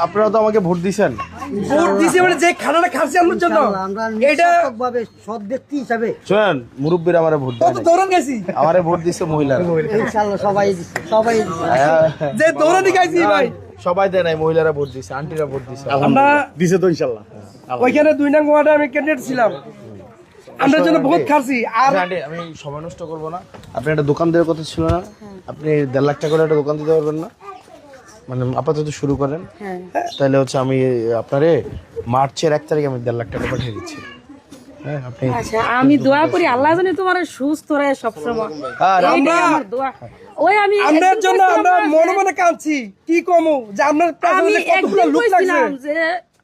আপনারা তো আমাকে ভোট দিয়েছেন। ভোট দিছি মানে যে খানাটা খাচ্ছি আমার জন্য এটা ভাবে সৎ ব্যক্তি হিসাবে শুনেন, মুরব্বীরা আমারে ভোট দেয় কত দৌড়ান গেছি, আমারে ভোট দিছে মহিলারা। ইনশাআল্লাহ সবাই সবাই যে দৌড়ানি গাইছি ভাই সবাই দেয় নাই, মহিলারা ভোট দিছে, আন্টিরা ভোট দিছে। আমরা দিছে তো ইনশাআল্লাহ। ওইখানে 2 নং ওয়ার্ডে আমি ক্যান্ডিডেট ছিলাম, আমরা জন্য বহুত খাচ্ছি। আর আন্টি আমি সময় নষ্ট করবো না, আপনি একটা দোকান দেওয়ার কথা ছিল না, আপনি 1.5 লাখ টাকা করে একটা দোকান দিতে পারবেন না? মানে আপাতত শুরু করেন, তাহলে হচ্ছে আমি আপনারে মার্চের 1 তারিখে আমি 1.5 লাখ টাকা পাঠিয়ে দিচ্ছি। হ্যাঁ আপনি আচ্ছা, আমি দোয়া করি আল্লাহ জানে তোমার সুস্থ রাখে সবসময়। আর এইটাই আমার দোয়া। ওই আমি আপনার জন্য আমরা মনে মনে কাঁদছি, কি কমু যে আপনার আমি কাছে কতগুলো একদিন লোক লাগছে। কইছিলাম যে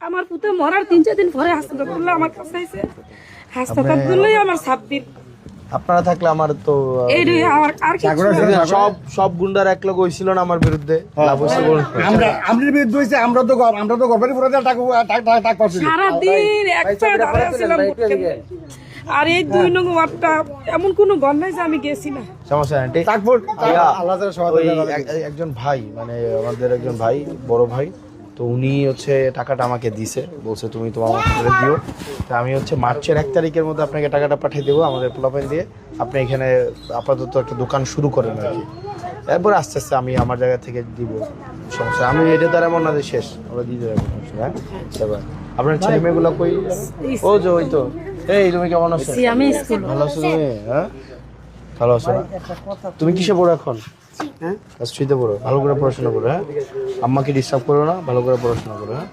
আমার পুতে মরার 3-4 দিন পরে হাসপাতালে আমার কাছে আইছে, হাসপাতালেই আমার 7 দিন। আপনারা থাকলে আমার তো এইটাই আমার আর কিছু না। সব গুন্ডার এক লোক হয়েছিল না আমার বিরুদ্ধে, লাভ হয়েছে বলুন। আমরা আমাদের বিরুদ্ধে হইছে, আমরা তো গর্বারি পুরো টাকা পাচ্ছি। সারাদিন একটা দাঁড়ায় ছিলাম ভোট কেন্দ্রে। আর এই 2 নং ওয়ার্ডটা এমন কোনো গণ নাই যে আমি গেছি না। সমস্যা নাই আন্টি। আল্লাহ তাআলা সহায়তা ওই করবে। একজন ভাই, মানে আমাদের একজন ভাই, বড় ভাই, তো উনি হচ্ছে টাকাটা আমাকে দিছে, বলছে তুমি তোমার মতো দিও। তা আমি হচ্ছে মার্চের 1 তারিখের মধ্যে আপনাকে টাকাটা পাঠিয়ে দেবো আমাদের পোলাপাইন দিয়ে। আপনি এখানে আপাতত একটা দোকান শুরু করেন আর কি, এরপর আস্তে আস্তে আমি আমার জায়গা থেকে দিব। সমস্যা আমি এটা দ্বারা এমন না যে শেষ, আমরা দিয়ে দেবো। হ্যাঁ এবার আপনার ছেলে মেয়েগুলো কই? ও যে ওই তো, এই তুমি কেমন আছো? আমি স্কুল ভালো আছো তুমি? হ্যাঁ ভালো আছো না? তুমি কিসে পড়ো এখন? হ্যাঁ ক্লাস 3-তে পড়ো, ভালো করে পড়াশোনা করো। হ্যাঁ আম্মাকে ডিস্টার্ব করো না, ভালো করে পড়াশোনা করো। হ্যাঁ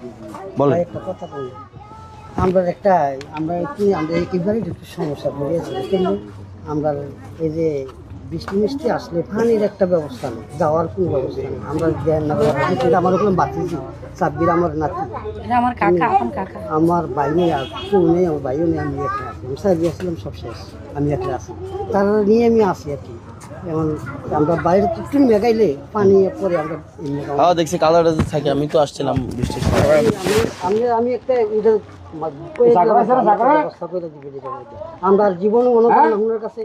বলেন। একটা কথা বলি, আমরা এবারে একটু সমস্যা পড়িয়েছি, কিন্তু আমরা এই যে বৃষ্টি মিষ্টি আসলে পানির একটা ব্যবস্থা নেই, যাওয়ার কোনো ব্যবস্থা নেই। আমরা জ্ঞান না কিন্তু আমার ওখানে বাঁচিয়েছি সাব্বির, আমার নাতি, এটা আমার কাকা, আপন কাকা। আমার ভাই নেই, আর কেউ নেই, আমার ভাইও নেই, আমি একটা আছি, আমি সাহেব আসলাম সব শেষ, আমি একটা আছি, তারা নিয়ে আমি আসি আর কি। যেমন আমরা বাইরে একটু মেঘাইলে পানি পরে আমরা হ্যাঁ দেখছি কালারটা থাকে, আমি তো আসছিলাম বৃষ্টির সময়। আমি একটা এটা ব্যবস্থা করে দিবি এটার মধ্যে। আমরা আর জীবনে মনে করেন আপনার কাছে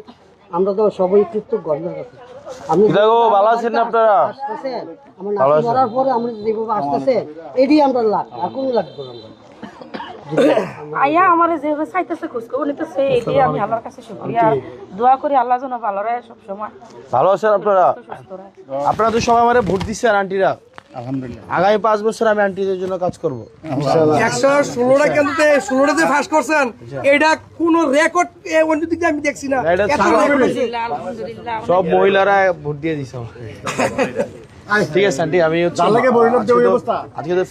আমরা তো সবাই কৃতজ্ঞ আপনার কাছে। আপনি দেখো ভালো আছেন না আপনারা? আসতেছেন আমার নাতি মরার পরে আমরা যেভাবে আসতেছেন, এটাই আমরা লাগ, আর কোনো লাগবে না। আমরা আয়া আমার যেভাবে চাইতেছে খোঁজ খবর নিতেছে, এটাই আমি আল্লাহর কাছে শুকরিয়া দোয়া করি আল্লাহ যেন ভালো রাখে সবসময়। ভালো আছেন আপনারা? সুস্থ রাখে। আপনারা তো সবাই আমারে ভোট দিচ্ছেন আন্টিরা। আলহামদুলিল্লাহ। আগামী 5 বছর আমি আন্টিদের জন্য কাজ করবো। 116টা কেন্দ্রে 16টাতে ফার্স্ট করছেন, এটা কোন রেকর্ড অন্য দিকে আমি দেখছি না। এটা এত record হয়েছে। আলহামদুলিল্লাহ। সব মহিলারা ভোট দিয়ে দিছে। ঠিক আছে আন্টি, আমি হচ্ছে যার লাগে বলিলাম যে ওই অবস্থা। আজকে তো